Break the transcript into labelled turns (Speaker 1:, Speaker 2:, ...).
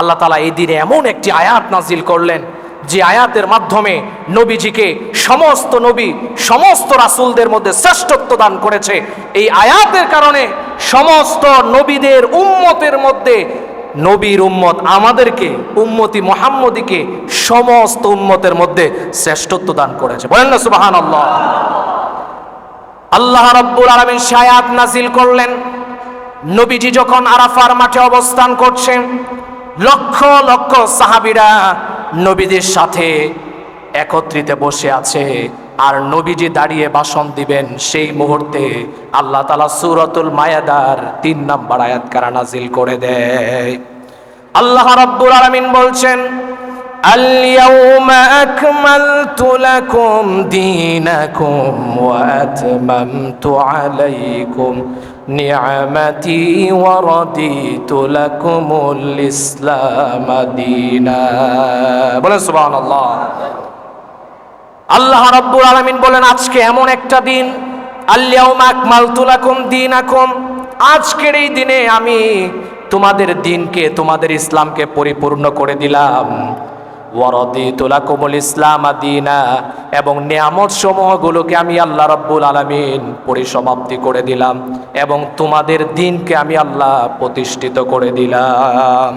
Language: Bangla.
Speaker 1: আল্লাহ তাআলা এই দিনে এমন একটি আয়াত নাজিল করলেন যে আয়াতের মাধ্যমে নবীজিকে সমস্ত নবী সমস্ত রাসূলদের মধ্যে শ্রেষ্ঠত্ব দান করেছে। এই আয়াতের কারণে সমস্ত নবীদের উম্মতের মধ্যে নবীর উম্মত আমাদেরকে উম্মতি মুহাম্মদীকে সমস্ত উম্মতের মধ্যে শ্রেষ্ঠত্ব দান করেছে। বলেন না সুবহানাল্লাহ। আল্লাহ রাব্বুল আলামিন আয়াত নাজিল করলেন নবীজি যখন আরাফার মাঠে অবস্থান করছেন, লক্ষ লক্ষ সাহাবীরা নবীজির সাথে একত্রিত বসে আছে, আর নবীজি দাঁড়িয়ে ভাষণ দিবেন। সেই মুহূর্তে আল্লাহ তাআলা সূরাতুল মায়েদার ৩ নম্বর আয়াত কারা নাজিল করে দেয়। আল্লাহ রাব্বুল আলামিন বলছেন, আল-ইয়াউমা আকমালতু লাকুম দীনাকুম ওয়া আতমামতু আলাইকুম নি'মাতি ওয়া রাদিতু লাকুমুল ইসলাম দীনা। বলেন সুবহানাল্লাহ। আল্লাহ রাব্বুল আলামিন বলেন আজকে এমন একটা দিন, আল-ইয়াউমা আকমালতু লাকুম দীনাকুম, আজকের এই দিনে আমি তোমাদের দিনকে তোমাদের ইসলামকে পরিপূর্ণ করে দিলাম। ওয়ারাদিতু লাকুমুল ইসলাম দীনা, এবং নিয়ামত সমূহগুলোকে আমি আল্লাহ রাব্বুল আলামিন পরিসমাপ্তি করে দিলাম এবং তোমাদের দিনকে আমি আল্লাহ প্রতিষ্ঠিত করে দিলাম।